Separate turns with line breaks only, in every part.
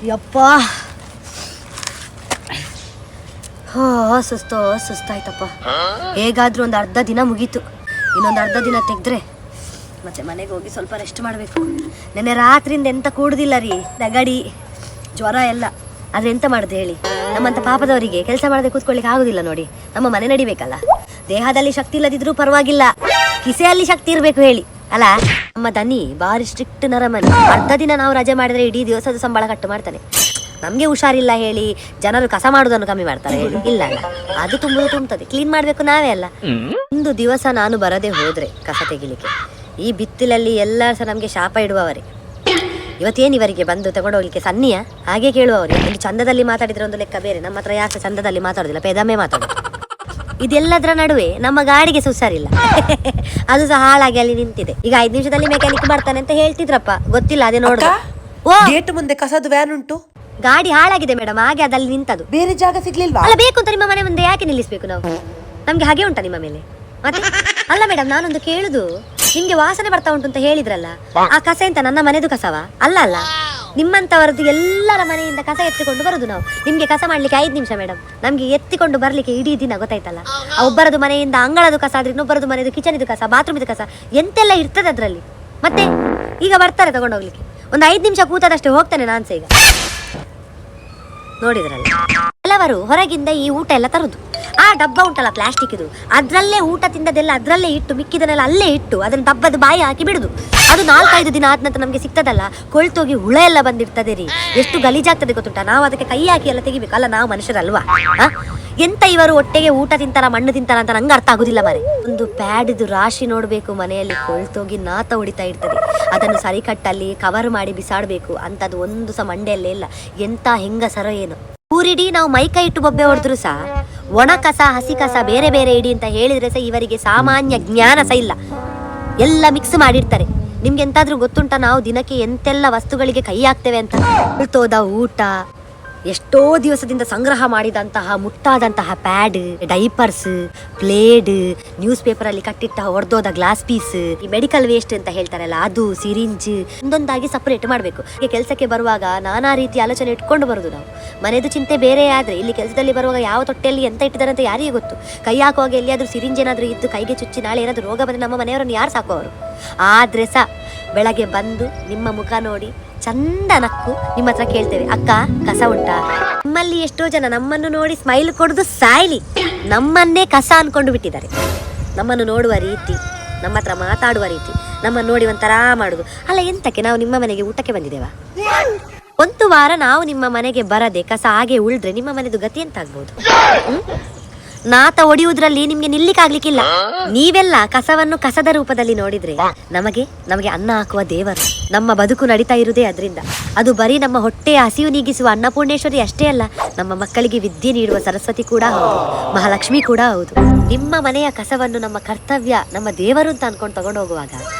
ಯಪ್ಪ ಸುಸ್ತಾಯ್ತಪ್ಪ. ಹೇಗಾದ್ರೂ ಒಂದು ಅರ್ಧ ದಿನ ಮುಗೀತು. ಇನ್ನೊಂದು ಅರ್ಧ ದಿನ ತೆಗೆದ್ರೆ ಮತ್ತೆ ಮನೆಗೆ ಹೋಗಿ ಸ್ವಲ್ಪ ರೆಸ್ಟ್ ಮಾಡಬೇಕು. ನೆನ್ನೆ ರಾತ್ರಿಯಿಂದ ಎಂತ ಕೂಡುದಿಲ್ಲ ರೀ, ನೆಗಡಿ ಜ್ವರ ಎಲ್ಲ. ಆದ್ರೆ ಎಂತ ಮಾಡುದು ಹೇಳಿ, ನಮ್ಮಂತ ಪಾಪದವರಿಗೆ ಕೆಲಸ ಮಾಡದೆ ಕೂತ್ಕೊಳ್ಳಿಕ್ಕೆ ಆಗುದಿಲ್ಲ ನೋಡಿ. ನಮ್ಮ ಮನೆ ನಡಿಬೇಕಲ್ಲ. ದೇಹದಲ್ಲಿ ಶಕ್ತಿ ಇಲ್ಲದಿದ್ರೂ ಪರವಾಗಿಲ್ಲ, ಕಿಸೆಯಲ್ಲಿ ಶಕ್ತಿ ಇರ್ಬೇಕು ಹೇಳಿ ಅಲ್ಲ. ನಮ್ಮ ದನಿ ಬಾರಿ ಸ್ಟ್ರಿಕ್ಟ್ ನರಮನಿ. ಅರ್ಧ ದಿನ ನಾವು ರಜೆ ಮಾಡಿದ್ರೆ ಇಡೀ ದಿವಸದ ಸಂಬಳ ಕಟ್ಟು ಮಾಡ್ತಾನೆ. ನಮ್ಗೆ ಹುಷಾರಿಲ್ಲ ಹೇಳಿ ಜನರು ಕಸ ಮಾಡುವುದನ್ನು ಕಮ್ಮಿ ಮಾಡ್ತಾರೆ ಹೇಳಿ, ಇಲ್ಲ ಅಲ್ಲ, ಅದು ತುಂಬುತ್ತದೆ. ಕ್ಲೀನ್ ಮಾಡ್ಬೇಕು ನಾವೇ ಅಲ್ಲ. ಒಂದು ದಿವಸ ನಾನು ಬರದೆ ಹೋದ್ರೆ ಕಸ ತೆಗಿಲಿಕ್ಕೆ, ಈ ಬಿತ್ತಿಲಲ್ಲಿ ಎಲ್ಲರೂ ಸಹ ನಮ್ಗೆ ಶಾಪ ಇಡುವವರೇ. ಇವತ್ತೇನು ಇವರಿಗೆ ಬಂದು ತಗೊಂಡೋಗ್ಲಿಕ್ಕೆ ಸನ್ನಿಯ ಹಾಗೆ ಕೇಳುವವರೇ. ಒಂದು ಚಂದದಲ್ಲಿ ಮಾತಾಡಿದ್ರೆ ಒಂದು ಲೆಕ್ಕ ಬೇರೆ, ನಮ್ಮ ಹತ್ರ ಯಾಕೆ ಚಂದದಲ್ಲಿ ಮಾತಾಡೋದಿಲ್ಲ, ಪೆದಮೆ ಮಾತಾಡೋದು. ಇದೆಲ್ಲದರ ನಡುವೆ ನಮ್ಮ ಗಾಡಿಗೆ ಹುಷಾರಿಲ್ಲ, ಅದು ಸಹ ಹಾಳಾಗಿ ಅಲ್ಲಿ ನಿಂತಿದೆ. ಈಗ 5 ನಿಮಿಷದಲ್ಲಿ ಮೆಕ್ಯಾನಿಕ್ ಬರ್ತಾನೆ ಅಂತ ಹೇಳ್ತಿದ್ರಪ್ಪ, ಗೊತ್ತಿಲ್ಲ, ಅದೇ ನೋಡುದು. ಓ,
ಗೇಟ್ ಮುಂದೆ ಕಸದ ವ್ಯಾನ್ ಉಂಟು.
ಗಾಡಿ ಹಾಳಾಗಿದೆ ಮೇಡಮ್, ಹಾಗೆ ಅದಲ್ಲಿ ನಿಂತದು.
ಬೇರೆ ಜಾಗ ಸಿಗ್ಲಿಲ್ವಾ?
ಅಲ್ಲ, ಬೇಕು ಅಂತ ನಿಮ್ಮ ಮನೆ ಮುಂದೆ ಯಾಕೆ ನಿಲ್ಲಿಸ್ಬೇಕು ನಾವು? ನಮ್ಗೆ ಹಾಗೆ ಉಂಟಾ ನಿಮ್ಮ ಮೇಲೆ ಮತ್ತೆ? ಅಲ್ಲ ಮೇಡಮ್, ನಾನೊಂದು ಕೇಳುದು, ನಿಮ್ಗೆ ವಾಸನೆ ಬರ್ತಾ ಉಂಟು ಅಂತ ಹೇಳಿದ್ರಲ್ಲ, ಆ ಕಸ ಎಂತ ನನ್ನ ಮನೆದು ಕಸವಾ? ಅಲ್ಲ ಅಲ್ಲ, ನಿಮ್ಮಂತವರದ್ದು ಎಲ್ಲರ ಮನೆಯಿಂದ ಕಸ ಎತ್ತಿಕೊಂಡು ಬರುದು ನಾವು. ನಿಮ್ಗೆ ಕಸ ಮಾಡ್ಲಿಕ್ಕೆ 5 ನಿಮಿಷ ಮೇಡಮ್, ನಮ್ಗೆ ಎತ್ತಿಕೊಂಡು ಬರ್ಲಿಕ್ಕೆ ಇಡೀ ದಿನ, ಗೊತ್ತಾಯ್ತಲ್ಲ. ಒಬ್ಬರದು ಮನೆಯಿಂದ ಅಂಗಳದು ಕಸ ಆದ್ರೆ ಇನ್ನೊಬ್ಬರದು ಮನೆದು ಕಿಚನ್ ಕಸ, ಬಾತ್ರೂಮ್ ಕಸ ಎಂತೆಲ್ಲ ಇರ್ತದೆ ಅದ್ರಲ್ಲಿ. ಮತ್ತೆ ಈಗ ಬರ್ತಾರೆ ತಗೊಂಡೋಗ್ಲಿಕ್ಕೆ, ಒಂದು 5 ನಿಮಿಷ ಕೂತದಷ್ಟೇ ಹೋಗ್ತಾನೆ ನಾನ್ಸ. ಈಗ ನೋಡಿದ್ರಲ್ಲ, ಕೆಲವರು ಹೊರಗಿಂದ ಈ ಊಟ ಎಲ್ಲ ತರುದು. ಆ ಡಬ್ಬ ಉಂಟಲ್ಲ ಪ್ಲಾಸ್ಟಿಕ್ ಇದು, ಅದ್ರಲ್ಲೇ ಊಟ ತಿಂದದೆಲ್ಲ ಅದ್ರಲ್ಲೇ ಇಟ್ಟು, ಮಿಕ್ಕಿದನ್ನೆಲ್ಲ ಅಲ್ಲೇ ಇಟ್ಟು ಅದನ್ನ ಡಬ್ಬದ ಬಾಯಿ ಹಾಕಿ ಬಿಡುದು. ಅದು 4-5 ದಿನ ಆದ ನಂತರ ನಮ್ಗೆ ಸಿಗ್ತದಲ್ಲ, ಕೊಳ್ತೋಗಿ ಹುಳ ಎಲ್ಲ ಬಂದಿರ್ತದೆ ರೀ. ಎಷ್ಟು ಗಲೀಜಾಗ್ತದೆ ಗೊತ್ತುಂಟ. ನಾವು ಅದಕ್ಕೆ ಕೈ ಹಾಕಿ ಎಲ್ಲ ತೆಗಿಬೇಕು, ಅಲ್ಲ ನಾವು ಮನುಷ್ಯರಲ್ವಾ? ಎಂತ ಇವರು ಒಟ್ಟಿಗೆ ಊಟ ತಿಂತಾರ ಮಣ್ಣು ತಿಂತಾರ ಅಂತ ನಂಗೆ ಅರ್ಥ ಆಗುದಿಲ್ಲ ಮರೆ. ಒಂದು ಪ್ಯಾಡಿದು ರಾಶಿ ನೋಡ್ಬೇಕು, ಮನೆಯಲ್ಲಿ ಕೊಳ್ತೋಗಿ ನಾತ ಹೊಡಿತಾ ಇರ್ತದೆ. ಅದನ್ನು ಸರಿಕಟ್ಟಲ್ಲಿ ಕವರ್ ಮಾಡಿ ಬಿಸಾಡ್ಬೇಕು ಅಂತದ್ದು ಒಂದು ಸಹ ಮಂಡೆಯಲ್ಲೇ ಇಲ್ಲ. ಎಂತ ಹೆಂಗಸರ ಏನು, ಊರಿಡಿ ನಾವು ಮೈಕೈ ಇಟ್ಟು ಬೊಬ್ಬೆ ಹೊಡೆದ್ರು ಸಹ ಒಣ ಕಸ ಹಸಿ ಕಸ ಬೇರೆ ಬೇರೆ ಇಡಿ ಅಂತ ಹೇಳಿದ್ರೆ ಸಹ ಇವರಿಗೆ ಸಾಮಾನ್ಯ ಜ್ಞಾನ ಸಹ ಇಲ್ಲ. ಎಲ್ಲ ಮಿಕ್ಸ್ ಮಾಡಿರ್ತಾರೆ. ನಿಮ್ಗೆ ಎಂತಾದ್ರೂ ಗೊತ್ತುಂಟ ನಾವು ದಿನಕ್ಕೆ ಎಂತೆಲ್ಲ ವಸ್ತುಗಳಿಗೆ ಕೈ ಹಾಕ್ತೇವೆ ಅಂತ? ಉಳ್ತೋದ ಊಟ, ಎಷ್ಟೋ ದಿವಸದಿಂದ ಸಂಗ್ರಹ ಮಾಡಿದಂತಹ ಮುಟ್ಟಾದಂತಹ pad, diapers, blade, newspaper ಅಲ್ಲಿ ಕಟ್ಟಿಟ್ಟ ಹೊಡೆದೋದ ಗ್ಲಾಸ್ ಪೀಸ್, ಈ ಮೆಡಿಕಲ್ ವೇಸ್ಟ್ ಅಂತ ಹೇಳ್ತಾರಲ್ಲ ಅದು, ಸಿರಿಂಜ್, ಒಂದೊಂದಾಗಿ ಸಪರೇಟ್ ಮಾಡಬೇಕು. ಈಗ ಕೆಲಸಕ್ಕೆ ಬರುವಾಗ ನಾನಾ ರೀತಿ ಆಲೋಚನೆ ಇಟ್ಕೊಂಡು ಬರುದು ನಾವು. ಮನೆದು ಚಿಂತೆ ಬೇರೆ ಆದ್ರೆ ಇಲ್ಲಿ ಕೆಲಸದಲ್ಲಿ ಬರುವಾಗ ಯಾವ ತೊಟ್ಟೆಯಲ್ಲಿ ಎಂತ ಇಟ್ಟಿದ್ದಾರೆ ಅಂತ ಯಾರಿಗೆ ಗೊತ್ತು? ಕೈ ಹಾಕುವಾಗ ಎಲ್ಲಿಯಾದ್ರೂ ಸಿರಿಂಜ್ ಏನಾದ್ರೂ ಇದ್ದು ಕೈಗೆ ಚುಚ್ಚಿ ನಾಳೆ ಏನಾದ್ರೂ ರೋಗ ಬಂದ್ರೆ ನಮ್ಮ ಮನೆಯವರನ್ನು ಯಾರು ಸಾಕುವವರು? ಆದ್ರೆ ಸಹ ಬೆಳಗ್ಗೆ ಬಂದು ನಿಮ್ಮ ಮುಖ ನೋಡಿ ಚಂದ ನಕ್ಕು ನಿಮ್ಮ ಹತ್ರ ಕೇಳ್ತೇವೆ, ಅಕ್ಕ ಕಸ ಉಂಟಾ? ನಮ್ಮಲ್ಲಿ ಎಷ್ಟೋ ಜನ ನಮ್ಮನ್ನು ನೋಡಿ ಸ್ಮೈಲ್ ಕೊಡುದು ಸಾಯ್ಲಿ, ನಮ್ಮನ್ನೇ ಕಸ ಅನ್ಕೊಂಡು ಬಿಟ್ಟಿದ್ದಾರೆ. ನಮ್ಮನ್ನು ನೋಡುವ ರೀತಿ, ನಮ್ಮ ಹತ್ರ ಮಾತಾಡುವ ರೀತಿ, ನಮ್ಮನ್ನು ನೋಡಿ ಒಂಥರ ಮಾಡುದು. ಅಲ್ಲ, ಎಂತಕ್ಕೆ ನಾವು ನಿಮ್ಮ ಮನೆಗೆ ಊಟಕ್ಕೆ ಬಂದಿದ್ದೇವಾ? ಒಂದು ವಾರ ನಾವು ನಿಮ್ಮ ಮನೆಗೆ ಬರದೆ ಕಸ ಹಾಗೆ ಉಳಿದ್ರೆ ನಿಮ್ಮ ಮನೆದು ಗತಿ ಎಂತ ಆಗ್ಬಹುದು? ನಾತ ಒಡೆಯುವುದ್ರಲ್ಲಿ ನಿಮ್ಗೆ ನಿಲ್ಲಿಕ್ಕಾಗ್ಲಿಕ್ಕಿಲ್ಲ. ನೀವೆಲ್ಲ ಕಸವನ್ನು ಕಸದ ರೂಪದಲ್ಲಿ ನೋಡಿದ್ರೆ ನಮಗೆ ಅನ್ನ ಹಾಕುವ ದೇವರು. ನಮ್ಮ ಬದುಕು ನಡೀತಾ ಇರುವುದೇ ಅದರಿಂದ. ಅದು ಬರೀ ನಮ್ಮ ಹೊಟ್ಟೆಯ ಹಸಿವು ನೀಗಿಸುವ ಅನ್ನಪೂರ್ಣೇಶ್ವರಿ ಅಷ್ಟೇ ಅಲ್ಲ, ನಮ್ಮ ಮಕ್ಕಳಿಗೆ ವಿದ್ಯೆ ನೀಡುವ ಸರಸ್ವತಿ ಕೂಡ ಹೌದು, ಮಹಾಲಕ್ಷ್ಮಿ ಕೂಡ ಹೌದು. ನಿಮ್ಮ ಮನೆಯ ಕಸವನ್ನು ನಮ್ಮ ಕರ್ತವ್ಯ, ನಮ್ಮ ದೇವರು ಅಂತ ಅನ್ಕೊಂಡು ತಗೊಂಡು ಹೋಗುವಾಗ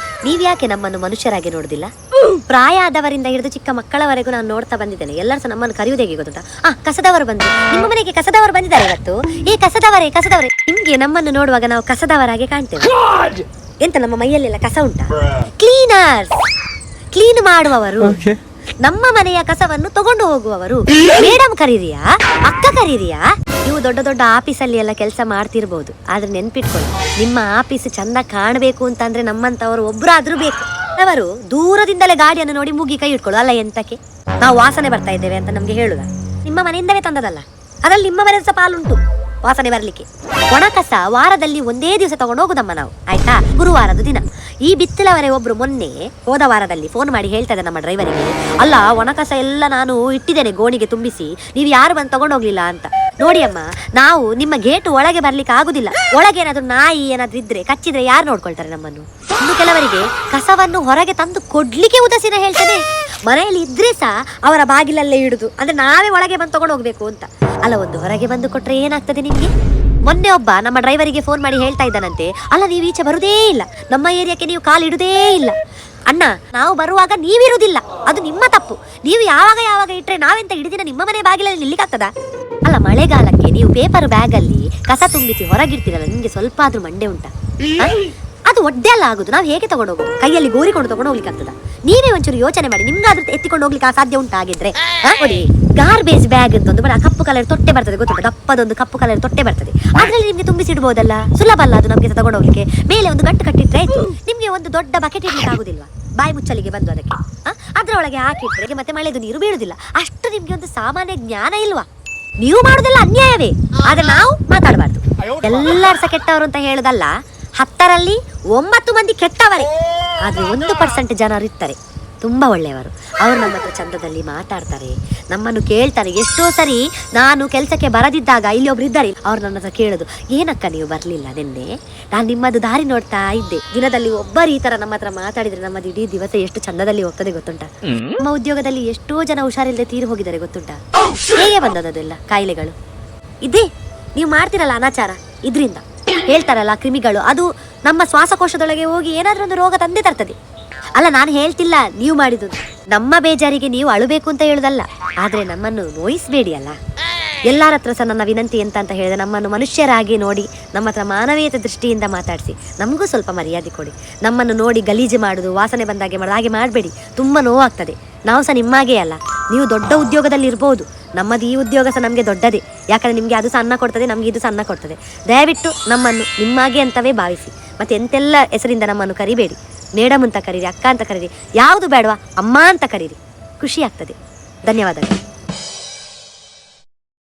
ನೀವ್ಯಾಕೆ ನಮ್ಮನ್ನು ಮನುಷ್ಯರಾಗಿ ನೋಡುದಿಲ್ಲ? ಪ್ರಾಯ ಆದವರಿಂದ ಹಿಡಿದು ಚಿಕ್ಕ ಮಕ್ಕಳವರೆಗೂ ನಾನು ನೋಡ್ತಾ ಬಂದಿದ್ದೇನೆ. ಎಲ್ಲರೂ ಸಹ ನಮ್ಮನ್ನು ಕರೆಯುವುದೇ ಗೊತ್ತುಂಟಾ? ಕಸದವರು ಬಂದು, ನಿಮ್ಮ ಮನೆಗೆ ಕಸದವರು ಬಂದಿದ್ದಾರೆ ಇವತ್ತು, ಈ ಕಸದವರೇ. ನಿಮ್ಗೆ ನಮ್ಮನ್ನು ನೋಡುವಾಗ ನಾವು ಕಸದವರಾಗೆ ಕಾಣ್ತೇವೆ. ಎಂತ ನಮ್ಮ ಮೈಯಲ್ಲೆಲ್ಲ ಕಸ ಉಂಟಾ? ಕ್ಲೀನರ್ಸ್, ಕ್ಲೀನ್ ಮಾಡುವವರು, ನಮ್ಮ ಮನೆಯ ಕಸವನ್ನು ತಗೊಂಡು ಹೋಗುವವರು. ಮೇಡಮ್ ಕರೀರಿಯಾ, ಅಕ್ಕ ಕರೀರಿಯಾ? ನೀವು ದೊಡ್ಡ ದೊಡ್ಡ ಆಫೀಸಲ್ಲಿ ಎಲ್ಲ ಕೆಲಸ ಮಾಡ್ತಿರ್ಬೋದು, ಆದ್ರೆ ನೆನ್ಪಿಟ್ಕೊಳ್ಳಿ, ನಿಮ್ಮ ಆಫೀಸ್ ಚಂದ ಕಾಣಬೇಕು ಅಂತಂದ್ರೆ ನಮ್ಮಂತವರು ಒಬ್ರಾದ್ರೂ ಬೇಕು. ಅವರು ದೂರದಿಂದಲೇ ಗಾಡಿಯನ್ನು ನೋಡಿ ಮುಗಿ ಕೈ ಇಟ್ಕೊಳ್ಳು. ಅಲ್ಲ, ಎಂತಕ್ಕೆ ನಾವು ವಾಸನೆ ಬರ್ತಾ ಇದ್ದೇವೆ ಅಂತ ನಮ್ಗೆ ಹೇಳುದ? ನಿಮ್ಮ ಮನೆಯಿಂದಲೇ ತಂದದಲ್ಲ, ಅದ್ರಲ್ಲಿ ನಿಮ್ಮ ಮನೆ ಸಹ ಪಾಲುಂಟು ವಾಸನೆ ಬರ್ಲಿಕ್ಕೆ. ಒಣ ಕಸ ವಾರದಲ್ಲಿ ಒಂದೇ ದಿವಸ ತಗೊಂಡು ಹೋಗುದಮ್ಮ ನಾವು, ಆಯ್ತಾ? ಗುರುವಾರದ ದಿನ. ಈ ಬಿತ್ತಲವರೆ ಒಬ್ರು ಮೊನ್ನೆ ಹೋದ ವಾರದಲ್ಲಿ ಫೋನ್ ಮಾಡಿ ಹೇಳ್ತಾ ಇದ್ದ ನಮ್ಮ ಡ್ರೈವರಿಗೆ, ಅಲ್ಲ ಒಣ ಕಸ ಎಲ್ಲ ನಾನು ಇಟ್ಟಿದ್ದೇನೆ ಗೋಣಿಗೆ ತುಂಬಿಸಿ, ನೀವು ಯಾರು ಬಂದು ತಗೊಂಡೋಗ್ಲಿಲ್ಲ ಅಂತ. ನೋಡಿ ಅಮ್ಮ, ನಾವು ನಿಮ್ಮ ಗೇಟ್ ಒಳಗೆ ಬರ್ಲಿಕ್ಕೆ ಆಗುದಿಲ್ಲ. ಒಳಗೆ ಏನಾದ್ರು ನಾಯಿ ಏನಾದ್ರು ಇದ್ರೆ ಕಚ್ಚಿದ್ರೆ ಯಾರು ನೋಡ್ಕೊಳ್ತಾರೆ ನಮ್ಮನ್ನು? ಇನ್ನು ಕೆಲವರಿಗೆ ಕಸವನ್ನು ಹೊರಗೆ ತಂದು ಕೊಡ್ಲಿಕ್ಕೆ ಉದಾಸೀನ ಹೇಳ್ತೇನೆ. ಮನೆಯಲ್ಲಿ ಇದ್ರೆ ಸಹ ಅವರ ಬಾಗಿಲಲ್ಲೇ ಇಡುದು, ಅಂದ್ರೆ ನಾವೇ ಒಳಗೆ ಬಂದು ತಗೊಂಡು ಹೋಗ್ಬೇಕು ಅಂತ. ಅಲ್ಲ, ಒಂದು ಹೊರಗೆ ಬಂದು ಕೊಟ್ರೆ ಏನಾಗ್ತದೆ ನಿಮ್ಗೆ? ಮೊನ್ನೆ ಒಬ್ಬ ನಮ್ಮ ಡ್ರೈವರಿಗೆ ಫೋನ್ ಮಾಡಿ ಹೇಳ್ತಾ ಇದ್ದಾನಂತೆ, ಅಲ್ಲ ನೀವು ಈಚೆ ಬರುದೇ ಇಲ್ಲ, ನಮ್ಮ ಏರಿಯಾಕ್ಕೆ ನೀವು ಕಾಲಿಡುದೇ ಇಲ್ಲ. ಅಣ್ಣ, ನಾವು ಬರುವಾಗ ನೀವಿರುವುದಿಲ್ಲ, ಅದು ನಿಮ್ಮ ತಪ್ಪು. ನೀವು ಯಾವಾಗ ಇಟ್ರೆ ನಾವೆಂತ ಹಿಡಿದಿನ ನಿಮ್ಮ ಮನೆ ಬಾಗಿಲಲ್ಲಿ ನಿಲ್ಲಿಕ್ಕಾಗ್ತದ? ಅಲ್ಲ, ಮಳೆಗಾಲಕ್ಕೆ ನೀವು ಪೇಪರ್ ಬ್ಯಾಗ್ ಅಲ್ಲಿ ಕಸ ತುಂಬಿಸಿ ಹೊರಗಿಡ್ತೀರಲ್ಲ, ನಿಮ್ಗೆ ಸ್ವಲ್ಪ ಆದ್ರೂ ಮಂಡೆ ಉಂಟಾ? ಅದು ಒಡ್ಡೆ ಅಲ್ಲ ಆಗುದು. ನಾವು ಹೇಗೆ ತಗೊಂಡು ಹೋಗೋದು? ಕೈಯಲ್ಲಿ ಗೋರಿಕೊಂಡು ತಗೊಂಡು ಹೋಗ್ಲಿಕ್ಕೆ ಆಗ್ತದ? ನೀವೇ ಒಂಚೂರು ಯೋಚನೆ ಮಾಡಿ. ನಿಮ್ಗಾದ್ರೂ ಎತ್ತಿಕೊಂಡು ಹೋಗ್ಲಿಕ್ಕೆ ಸಾಧ್ಯ ಉಂಟಾಗಿದ್ರೆ ನೋಡಿ, ಗಾರ್ಬೇಜ್ ಬ್ಯಾಗ್ ಅಂತ ಒಂದು ಕಪ್ಪು ಕಲರ್ ತೊಟ್ಟೆ ಬರ್ತದೆ, ಗೊತ್ತುಂಟು? ದಪ್ಪದೊಂದು ಕಪ್ಪು ಕಲರ್ ತೊಟ್ಟೆ ಬರ್ತದೆ. ಅದ್ರಲ್ಲಿ ನಿಮ್ಗೆ ತುಂಬಿಸಿಡ್ಬೋದಲ್ಲ, ಸುಲಭ ಅಲ್ಲ ಅದು ನಮ್ಗೆ ತಗೊಂಡು ಹೋಗ್ಲಿಕ್ಕೆ. ಮೇಲೆ ಒಂದು ಗಂಟು ಕಟ್ಟಿಟ್ರೆ ಆಯ್ತು. ನಿಮ್ಗೆ ಒಂದು ದೊಡ್ಡ ಬಕೆಟ್ ಇಡ್ಲಿಕ್ಕೆ ಆಗುದಿಲ್ವಾ? ಬಾಯಿ ಮುಚ್ಚಲಿಗೆ ಬಂದು ಅದಕ್ಕೆ ಅದ್ರೊಳಗೆ ಹಾಕಿಟ್ರೆ ಮತ್ತೆ ಮಳೆದು ನೀರು ಬೀಳುದಿಲ್ಲ. ಅಷ್ಟು ನಿಮ್ಗೆ ಒಂದು ಸಾಮಾನ್ಯ ಜ್ಞಾನ ಇಲ್ವಾ? ನೀವು ಮಾಡುದೆಲ್ಲ ಅನ್ಯಾಯವೇ, ಆದ್ರೆ ನಾವು ಮಾತಾಡಬಾರ್ದು. ಎಲ್ಲರೂ ಸಹ ಕೆಟ್ಟವರು ಅಂತ ಹೇಳುದಲ್ಲ, 10ರಲ್ಲಿ 9 ಮಂದಿ ಕೆಟ್ಟವರೇ. ಆದ್ರೆ 1% ಜನರು ಇರ್ತಾರೆ ತುಂಬಾ ಒಳ್ಳೆಯವರು. ಅವರು ನಮ್ಮ ಹತ್ರ ಚಂದದಲ್ಲಿ ಮಾತಾಡ್ತಾರೆ, ನಮ್ಮನ್ನು ಕೇಳ್ತಾರೆ. ಎಷ್ಟೋ ಸರಿ ನಾನು ಕೆಲಸಕ್ಕೆ ಬರದಿದ್ದಾಗ ಇಲ್ಲಿ ಒಬ್ರು ಇದ್ದಾರೆ, ಅವ್ರು ನನ್ನ ಹತ್ರ ಕೇಳೋದು, ಏನಕ್ಕ ನೀವು ಬರ್ಲಿಲ್ಲ ನಿನ್ನೆ? ನಾನು ನಿಮ್ಮದು ದಾರಿ ನೋಡ್ತಾ ಇದ್ದೆ. ದಿನದಲ್ಲಿ ಒಬ್ಬರು ಈ ತರ ನಮ್ಮ ಹತ್ರ ಮಾತಾಡಿದ್ರೆ ನಮ್ಮದು ಇಡೀ ದಿವಸ ಎಷ್ಟು ಚಂದದಲ್ಲಿ ಹೋಗ್ತದೆ ಗೊತ್ತುಂಟ? ನಮ್ಮ ಉದ್ಯೋಗದಲ್ಲಿ ಎಷ್ಟೋ ಜನ ಹುಷಾರಿಲ್ಲದೆ ತೀರಿ ಹೋಗಿದ್ದಾರೆ ಗೊತ್ತುಂಟ? ಹೇಗೆ ಬಂದದೆಲ್ಲ ಕಾಯಿಲೆಗಳು? ಇದೇ ನೀವು ಮಾಡ್ತಿರಲ್ಲ ಅನಾಚಾರ, ಇದ್ರಿಂದ ಹೇಳ್ತಾರಲ್ಲ ಕ್ರಿಮಿಗಳು, ಅದು ನಮ್ಮ ಶ್ವಾಸಕೋಶದೊಳಗೆ ಹೋಗಿ ಏನಾದ್ರೂ ಒಂದು ರೋಗ ತಂದೆ ತರ್ತದೆ. ಅಲ್ಲ, ನಾನು ಹೇಳ್ತಿಲ್ಲ ನೀವು ಮಾಡಿದ್ದು. ನಮ್ಮ ಬೇಜಾರಿಗೆ ನೀವು ಅಳುಬೇಕು ಅಂತ ಹೇಳುದಲ್ಲ, ಆದ್ರೆ ನಮ್ಮನ್ನು ನೋಯಿಸ್ಬೇಡಿ ಅಲ್ಲ. ಎಲ್ಲರ ಹತ್ರ ಸಹ ನನ್ನ ವಿನಂತಿ ಅಂತ ಹೇಳಿದ್ರೆ, ನಮ್ಮನ್ನು ಮನುಷ್ಯರಾಗಿ ನೋಡಿ, ನಮ್ಮ ಹತ್ರ ಮಾನವೀಯತೆ ದೃಷ್ಟಿಯಿಂದ ಮಾತಾಡಿಸಿ, ನಮಗೂ ಸ್ವಲ್ಪ ಮರ್ಯಾದೆ ಕೊಡಿ. ನಮ್ಮನ್ನು ನೋಡಿ ಗಲೀಜು ಮಾಡುದು, ವಾಸನೆ ಬಂದಾಗೆ ಮಾಡೋದು ಹಾಗೆ ಮಾಡಬೇಡಿ. ತುಂಬ ನೋವಾಗ್ತದೆ. ನಾವು ಸಹ ನಿಮ್ಮಾಗೆ ಅಲ್ಲ, ನೀವು ದೊಡ್ಡ ಉದ್ಯೋಗದಲ್ಲಿ ಇರ್ಬೋದು, ನಮ್ಮದು ಈ ಉದ್ಯೋಗ ಸಹ ನಮಗೆ ದೊಡ್ಡದೇ. ಯಾಕಂದ್ರೆ ನಿಮಗೆ ಅದು ಸಹ ಅನ್ನ ಕೊಡ್ತದೆ, ನಮಗೆ ಇದು ಸಹ ಅನ್ನ ಕೊಡ್ತದೆ. ದಯವಿಟ್ಟು ನಮ್ಮನ್ನು ನಿಮ್ಮಾಗೆ ಅಂತವೇ ಭಾವಿಸಿ. ಮತ್ತೆ ಎಂತೆಲ್ಲ ಹೆಸರಿಂದ ನಮ್ಮನ್ನು ಕರಿಬೇಡಿ. ಮೇಡಮ್ ಅಂತ ಕರೀರಿ, ಅಕ್ಕ ಅಂತ ಕರೀರಿ, ಯಾವುದು ಬೇಡವಾ ಅಮ್ಮ ಅಂತ ಕರೀರಿ, ಖುಷಿ ಆಗ್ತದೆ. ಧನ್ಯವಾದಗಳು.